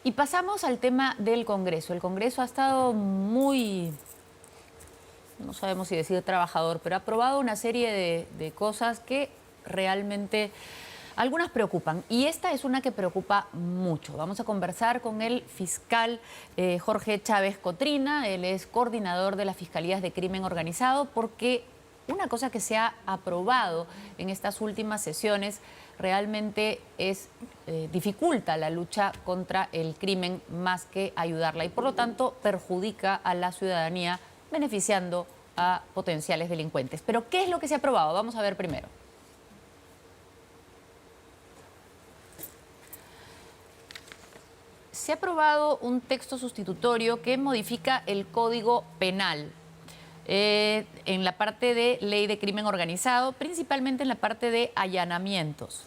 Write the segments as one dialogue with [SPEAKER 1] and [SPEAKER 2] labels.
[SPEAKER 1] Y pasamos al tema del Congreso. El Congreso ha estado muy, no sabemos si decir trabajador, pero ha aprobado una serie de cosas que realmente algunas preocupan. Y esta es una que preocupa mucho. Vamos a conversar con el fiscal Jorge Chávez Cotrina. Él es coordinador de las Fiscalías de Crimen Organizado, porque una cosa que se ha aprobado en estas últimas sesiones realmente dificulta la lucha contra el crimen más que ayudarla y por lo tanto perjudica a la ciudadanía beneficiando a potenciales delincuentes. Pero ¿qué es lo que se ha aprobado? Vamos a ver primero. Se ha aprobado un texto sustitutorio que modifica el Código Penal en la parte de ley de crimen organizado, principalmente en la parte de allanamientos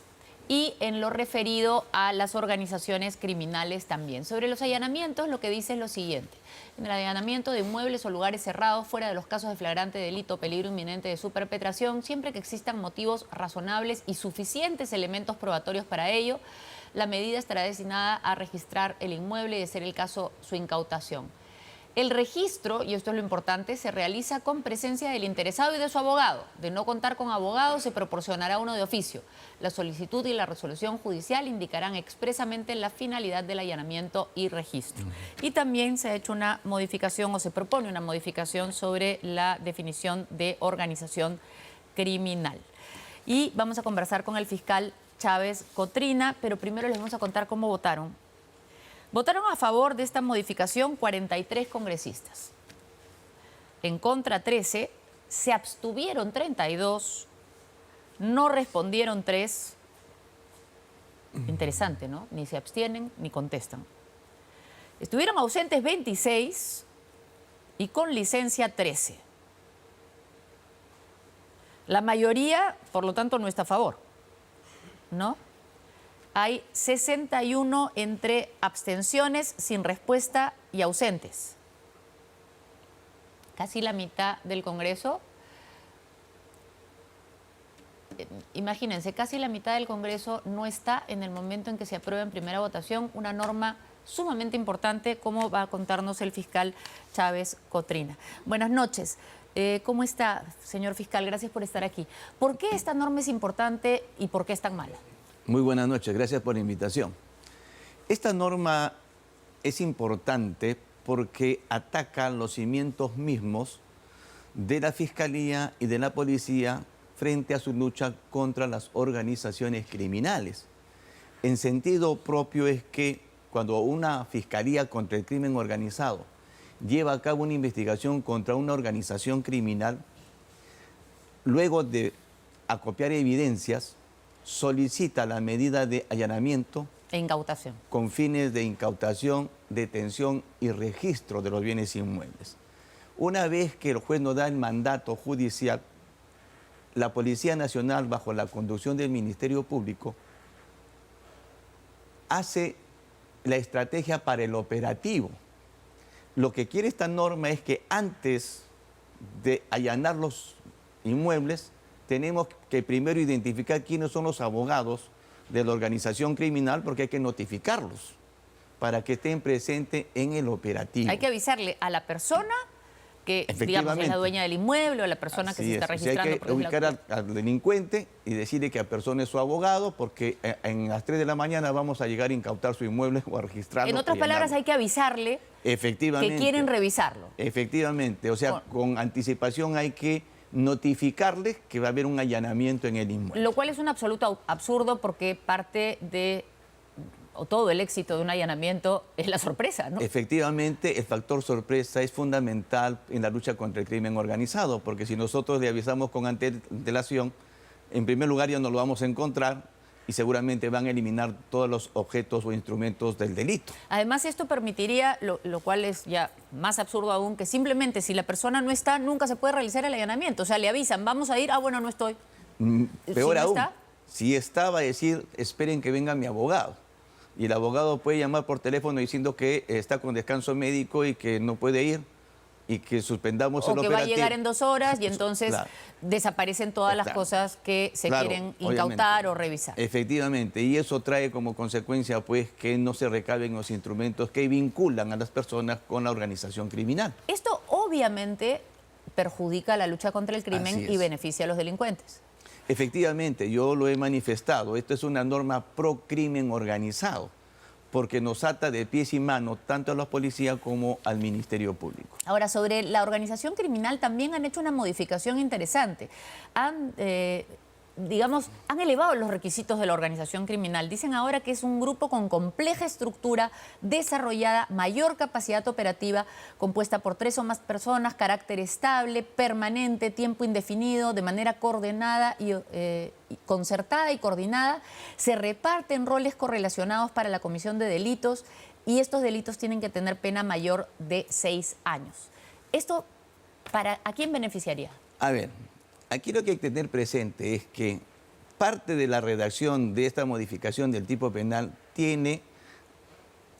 [SPEAKER 1] y en lo referido a las organizaciones criminales también. Sobre los allanamientos, lo que dice es lo siguiente: en el allanamiento de inmuebles o lugares cerrados, fuera de los casos de flagrante delito o peligro inminente de su perpetración, siempre que existan motivos razonables y suficientes elementos probatorios para ello, la medida estará destinada a registrar el inmueble y, de ser el caso, su incautación. El registro, y esto es lo importante, se realiza con presencia del interesado y de su abogado. De no contar con abogado, se proporcionará uno de oficio. La solicitud y la resolución judicial indicarán expresamente la finalidad del allanamiento y registro. Y también se ha hecho una modificación, o se propone una modificación sobre la definición de organización criminal. Y vamos a conversar con el fiscal Chávez Cotrina, pero primero les vamos a contar cómo votaron. Votaron a favor de esta modificación 43 congresistas. En contra 13, se abstuvieron 32, no respondieron 3. Interesante, ¿no? Ni se abstienen ni contestan. Estuvieron ausentes 26 y con licencia 13. La mayoría, por lo tanto, no está a favor, ¿no? Hay 61 entre abstenciones, sin respuesta y ausentes. Casi la mitad del Congreso. Imagínense, casi la mitad del Congreso no está en el momento en que se aprueba en primera votación una norma sumamente importante, como va a contarnos el fiscal Chávez Cotrina. Buenas noches. ¿Cómo está, señor fiscal? Gracias por estar aquí. ¿Por qué esta norma es importante y por qué es tan mala?
[SPEAKER 2] Muy buenas noches, gracias por la invitación. Esta norma es importante porque ataca los cimientos mismos de la Fiscalía y de la Policía frente a su lucha contra las organizaciones criminales. En sentido propio es que cuando una Fiscalía contra el crimen organizado lleva a cabo una investigación contra una organización criminal, luego de acopiar evidencias, solicita la medida de allanamiento
[SPEAKER 1] e incautación,
[SPEAKER 2] con fines de incautación, detención y registro de los bienes inmuebles. Una vez que el juez nos da el mandato judicial, la Policía Nacional, bajo la conducción del Ministerio Público, hace la estrategia para el operativo. Lo que quiere esta norma es que antes de allanar los inmuebles, tenemos que primero identificar quiénes son los abogados de la organización criminal, porque hay que notificarlos para que estén presentes en el operativo.
[SPEAKER 1] Hay que avisarle a la persona que, digamos, es la dueña del inmueble, o a la persona que se está registrando.
[SPEAKER 2] Hay que ubicar al delincuente y decirle que apersone su abogado, porque en las 3 de la mañana vamos a llegar a incautar su inmueble o a registrarlo.
[SPEAKER 1] En otras palabras, hay que avisarle que quieren revisarlo.
[SPEAKER 2] Efectivamente, o sea, con anticipación hay que notificarles que va a haber un allanamiento en el inmueble.
[SPEAKER 1] Lo cual es un absoluto absurdo, porque parte de todo el éxito de un allanamiento es la sorpresa, ¿no?
[SPEAKER 2] Efectivamente, el factor sorpresa es fundamental en la lucha contra el crimen organizado, porque si nosotros le avisamos con antelación, en primer lugar ya no lo vamos a encontrar y seguramente van a eliminar todos los objetos o instrumentos del delito.
[SPEAKER 1] Además, esto permitiría, lo cual es ya más absurdo aún, que simplemente si la persona no está, nunca se puede realizar el allanamiento. O sea, le avisan, vamos a ir, bueno, no estoy.
[SPEAKER 2] Peor aún, si está, va a decir, esperen que venga mi abogado. Y el abogado puede llamar por teléfono diciendo que está con descanso médico y que no puede ir. y que suspendamos
[SPEAKER 1] o
[SPEAKER 2] el
[SPEAKER 1] que
[SPEAKER 2] operativo.
[SPEAKER 1] va a llegar en 2 horas y entonces
[SPEAKER 2] Claro.
[SPEAKER 1] desaparecen todas las
[SPEAKER 2] Exacto.
[SPEAKER 1] cosas que se
[SPEAKER 2] Claro,
[SPEAKER 1] quieren
[SPEAKER 2] obviamente.
[SPEAKER 1] incautar o revisar.
[SPEAKER 2] Efectivamente, y eso trae como consecuencia pues que no se recaben los instrumentos que vinculan a las personas con la organización criminal.
[SPEAKER 1] Esto obviamente perjudica la lucha contra el crimen
[SPEAKER 2] Así
[SPEAKER 1] y
[SPEAKER 2] es.
[SPEAKER 1] beneficia a los delincuentes.
[SPEAKER 2] Efectivamente, yo lo he manifestado, esto es una norma pro crimen organizado, porque nos ata de pies y manos tanto a la policía como al Ministerio Público.
[SPEAKER 1] Ahora, sobre la organización criminal también han hecho una modificación interesante. Han elevado los requisitos de la organización criminal. Dicen ahora que es un grupo con compleja estructura, desarrollada, mayor capacidad operativa, compuesta por 3 o más personas, carácter estable, permanente, tiempo indefinido, de manera coordenada y concertada y coordinada. Se reparten roles correlacionados para la comisión de delitos y estos delitos tienen que tener pena mayor de 6 años. ¿Esto a quién beneficiaría?
[SPEAKER 2] A ver, aquí lo que hay que tener presente es que parte de la redacción de esta modificación del tipo penal tiene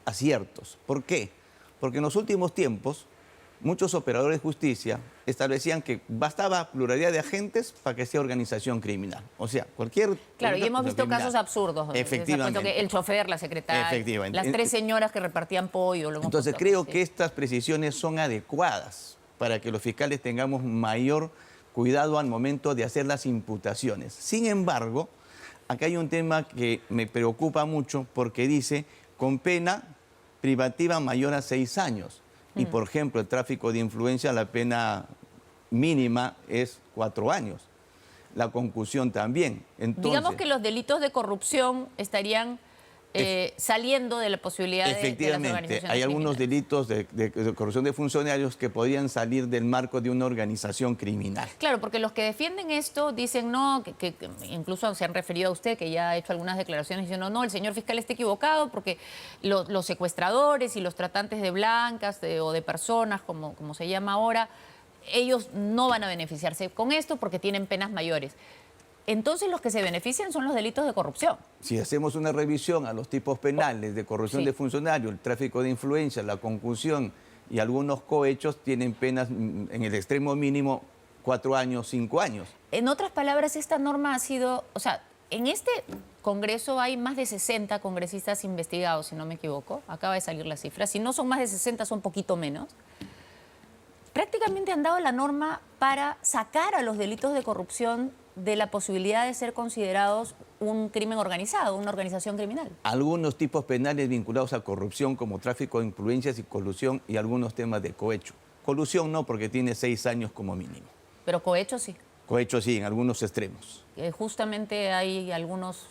[SPEAKER 2] aciertos. ¿Por qué? Porque en los últimos tiempos muchos operadores de justicia establecían que bastaba pluralidad de agentes para que sea organización criminal. O sea,
[SPEAKER 1] Claro, y hemos visto
[SPEAKER 2] criminal.
[SPEAKER 1] casos absurdos.
[SPEAKER 2] Efectivamente.
[SPEAKER 1] Que el chofer, la secretaria,
[SPEAKER 2] Efectivamente.
[SPEAKER 1] las 3 señoras que repartían pollo. Lo hemos
[SPEAKER 2] Entonces
[SPEAKER 1] visto,
[SPEAKER 2] creo
[SPEAKER 1] sí.
[SPEAKER 2] que estas precisiones son adecuadas para que los fiscales tengamos mayor cuidado al momento de hacer las imputaciones. Sin embargo, acá hay un tema que me preocupa mucho porque dice con pena privativa mayor a 6 años. Y por ejemplo, el tráfico de influencia, la pena mínima es 4 años. La concusión también. Entonces,
[SPEAKER 1] Digamos que los delitos de corrupción estarían saliendo de la posibilidad de las
[SPEAKER 2] efectivamente,
[SPEAKER 1] organizaciones
[SPEAKER 2] hay algunos
[SPEAKER 1] criminales.
[SPEAKER 2] delitos de corrupción de funcionarios que podrían salir del marco de una organización criminal.
[SPEAKER 1] Claro, porque los que defienden esto dicen no, que incluso se han referido a usted, que ya ha hecho algunas declaraciones diciendo no, el señor fiscal está equivocado porque los secuestradores y los tratantes de blancas o de personas, como se llama ahora, ellos no van a beneficiarse con esto porque tienen penas mayores. Entonces los que se benefician son los delitos de corrupción.
[SPEAKER 2] Si hacemos una revisión a los tipos penales de corrupción
[SPEAKER 1] Sí.
[SPEAKER 2] de funcionarios, el tráfico de influencia, la concusión y algunos cohechos tienen penas en el extremo mínimo 4 años, 5 años.
[SPEAKER 1] En otras palabras, esta norma ha sido, o sea, en este Congreso hay más de 60 congresistas investigados, si no me equivoco. Acaba de salir la cifra. Si no son más de 60, son poquito menos. Prácticamente han dado la norma para sacar a los delitos de corrupción de la posibilidad de ser considerados un crimen organizado, una organización criminal.
[SPEAKER 2] Algunos tipos penales vinculados a corrupción como tráfico de influencias y colusión y algunos temas de cohecho. Colusión no, porque tiene 6 años como mínimo.
[SPEAKER 1] Pero cohecho sí.
[SPEAKER 2] Cohecho sí, en algunos extremos.
[SPEAKER 1] Justamente hay algunos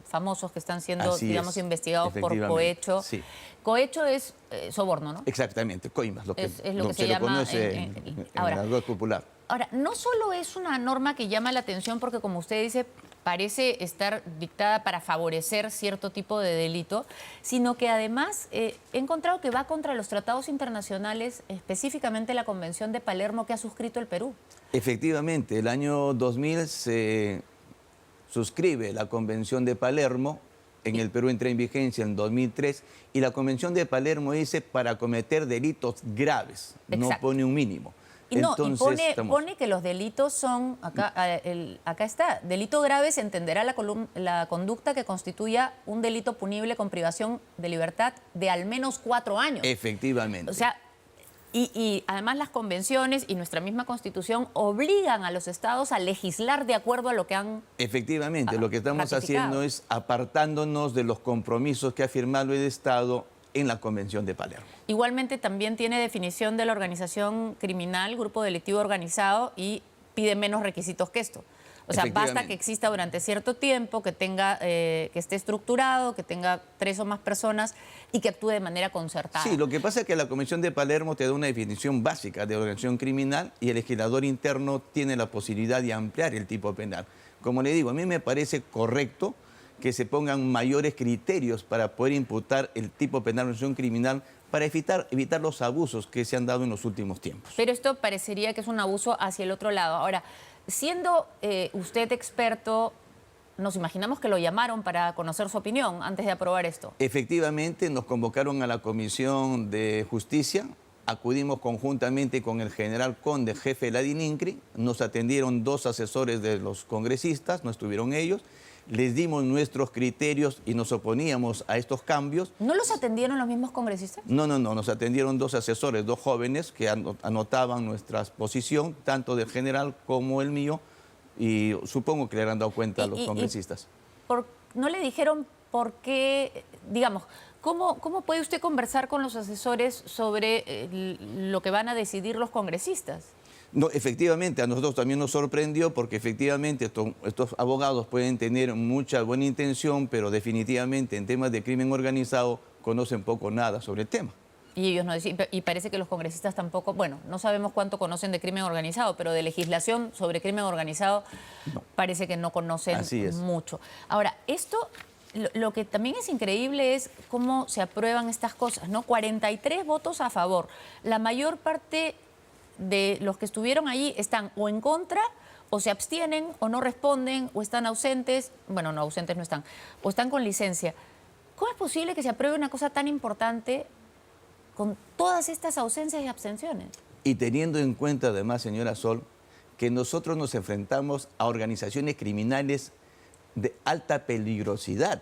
[SPEAKER 1] famosos que están siendo,
[SPEAKER 2] Así
[SPEAKER 1] digamos,
[SPEAKER 2] es,
[SPEAKER 1] investigados por
[SPEAKER 2] efectivamente,
[SPEAKER 1] cohecho.
[SPEAKER 2] sí.
[SPEAKER 1] Cohecho es soborno, ¿no?
[SPEAKER 2] Exactamente, coimas, lo que,
[SPEAKER 1] Es lo que se
[SPEAKER 2] le
[SPEAKER 1] llama
[SPEAKER 2] conoce
[SPEAKER 1] en-
[SPEAKER 2] en
[SPEAKER 1] ahora.
[SPEAKER 2] el argot popular.
[SPEAKER 1] Ahora, no solo es una norma que llama la atención porque, como usted dice, parece estar dictada para favorecer cierto tipo de delito, sino que además he encontrado que va contra los tratados internacionales, específicamente la Convención de Palermo que ha suscrito el Perú.
[SPEAKER 2] Efectivamente, el año 2000 se suscribe la Convención de Palermo, en el Perú entra en vigencia en 2003, y la Convención de Palermo dice para cometer delitos graves, no
[SPEAKER 1] Exacto.
[SPEAKER 2] pone un mínimo.
[SPEAKER 1] Y no,
[SPEAKER 2] Entonces,
[SPEAKER 1] pone que los delitos son, acá está, delito grave se entenderá la conducta que constituya un delito punible con privación de libertad de al menos 4 años.
[SPEAKER 2] efectivamente.
[SPEAKER 1] O sea, y además las convenciones y nuestra misma Constitución obligan a los estados a legislar de acuerdo a lo que han...
[SPEAKER 2] Efectivamente, lo que estamos
[SPEAKER 1] ratificado.
[SPEAKER 2] haciendo es apartándonos de los compromisos que ha firmado el Estado en la Convención de Palermo.
[SPEAKER 1] Igualmente también tiene definición de la organización criminal, grupo delictivo organizado, y pide menos requisitos que esto. O sea, basta
[SPEAKER 2] Efectivamente.
[SPEAKER 1] que exista durante cierto tiempo, que esté estructurado, que tenga 3 o más personas y que actúe de manera concertada.
[SPEAKER 2] Sí, lo que pasa es que la Convención de Palermo te da una definición básica de organización criminal y el legislador interno tiene la posibilidad de ampliar el tipo penal. Como le digo, a mí me parece correcto que se pongan mayores criterios para poder imputar el tipo penal de organización criminal para evitar los abusos que se han dado en los últimos tiempos.
[SPEAKER 1] Pero esto parecería que es un abuso hacia el otro lado. Ahora, siendo usted experto, nos imaginamos que lo llamaron para conocer su opinión antes de aprobar esto.
[SPEAKER 2] Efectivamente, nos convocaron a la Comisión de Justicia acudimos conjuntamente con el general Conde, jefe de la DININCRI, nos atendieron 2 asesores de los congresistas, no estuvieron ellos, les dimos nuestros criterios y nos oponíamos a estos cambios.
[SPEAKER 1] ¿No los atendieron los mismos congresistas?
[SPEAKER 2] No, nos atendieron 2 asesores, 2 jóvenes que anotaban nuestra posición, tanto del general como el mío, y supongo que le habrán dado cuenta a los congresistas.
[SPEAKER 1] ¿No le dijeron por qué, digamos, cómo puede usted conversar con los asesores sobre lo que van a decidir los congresistas?
[SPEAKER 2] No, efectivamente, a nosotros también nos sorprendió porque efectivamente estos abogados pueden tener mucha buena intención, pero definitivamente en temas de crimen organizado conocen poco o nada sobre el tema.
[SPEAKER 1] Y ellos no decían, y parece que los congresistas tampoco, bueno, no sabemos cuánto conocen de crimen organizado, pero de legislación sobre crimen organizado no, parece que no conocen mucho. Ahora, esto, lo que también es increíble es cómo se aprueban estas cosas, ¿no? 43 votos a favor. La mayor parte de los que estuvieron allí están o en contra, o se abstienen, o no responden, o están ausentes. Bueno, no, ausentes no están, o están con licencia. ¿Cómo es posible que se apruebe una cosa tan importante con todas estas ausencias y abstenciones?
[SPEAKER 2] Y teniendo en cuenta además, señora Sol, que nosotros nos enfrentamos a organizaciones criminales de alta peligrosidad.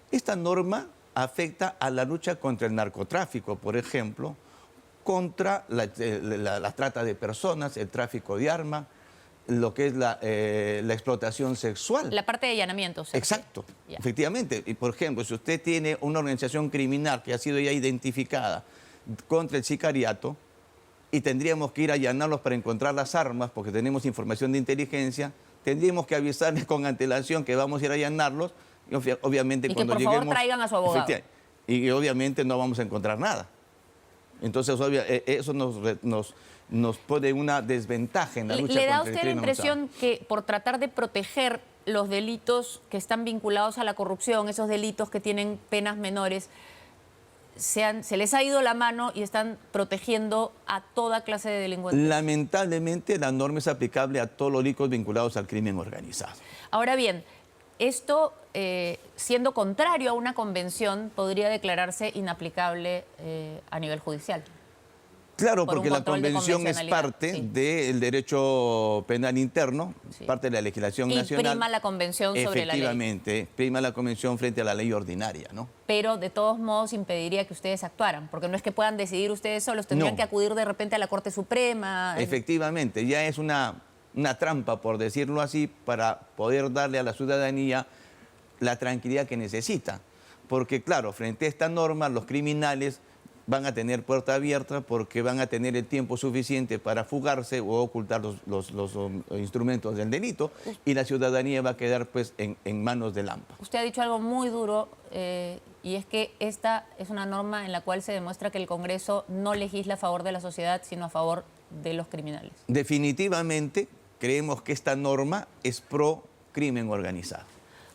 [SPEAKER 2] Esta norma afecta a la lucha contra el narcotráfico, por ejemplo, contra la trata de personas, el tráfico de armas, lo que es la explotación sexual.
[SPEAKER 1] La parte de allanamientos.
[SPEAKER 2] Exacto, efectivamente. Y por ejemplo, si usted tiene una organización criminal que ha sido ya identificada contra el sicariato y tendríamos que ir a allanarlos para encontrar las armas porque tenemos información de inteligencia, tendríamos que avisarles con antelación que vamos a ir a allanarnos y obviamente cuando lleguemos...
[SPEAKER 1] por favor traigan a su abogado.
[SPEAKER 2] Y obviamente no vamos a encontrar nada. Entonces, eso nos pone una desventaja en la lucha contra el crimen.
[SPEAKER 1] ¿Le da a usted la impresión que por tratar de proteger los delitos que están vinculados a la corrupción, esos delitos que tienen penas menores, se les ha ido la mano y están protegiendo a toda clase de delincuentes?
[SPEAKER 2] Lamentablemente, la norma es aplicable a todos los delitos vinculados al crimen organizado.
[SPEAKER 1] Ahora bien, esto, siendo contrario a una convención, podría declararse inaplicable a nivel judicial.
[SPEAKER 2] Claro, porque la convención es parte del derecho penal interno, parte de la legislación nacional.
[SPEAKER 1] Y prima la convención sobre la ley.
[SPEAKER 2] Efectivamente, prima la convención frente a la ley ordinaria, ¿no?
[SPEAKER 1] Pero de todos modos impediría que ustedes actuaran, porque no es que puedan decidir ustedes solos, tendrían que acudir de repente a la Corte Suprema.
[SPEAKER 2] Efectivamente, ya es una trampa, por decirlo así, para poder darle a la ciudadanía la tranquilidad que necesita. Porque, claro, frente a esta norma, los criminales van a tener puerta abierta porque van a tener el tiempo suficiente para fugarse o ocultar los instrumentos del delito y la ciudadanía va a quedar pues en manos del AMPA.
[SPEAKER 1] Usted ha dicho algo muy duro y es que esta es una norma en la cual se demuestra que el Congreso no legisla a favor de la sociedad, sino a favor de los criminales.
[SPEAKER 2] Definitivamente creemos que esta norma es pro crimen organizado.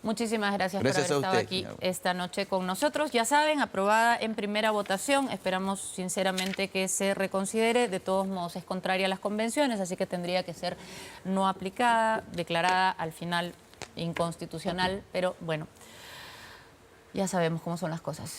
[SPEAKER 1] Muchísimas gracias por haber estado aquí esta noche con nosotros. Ya saben, aprobada en primera votación. Esperamos sinceramente que se reconsidere. De todos modos, es contraria a las convenciones, así que tendría que ser no aplicada, declarada al final inconstitucional. Pero bueno, ya sabemos cómo son las cosas.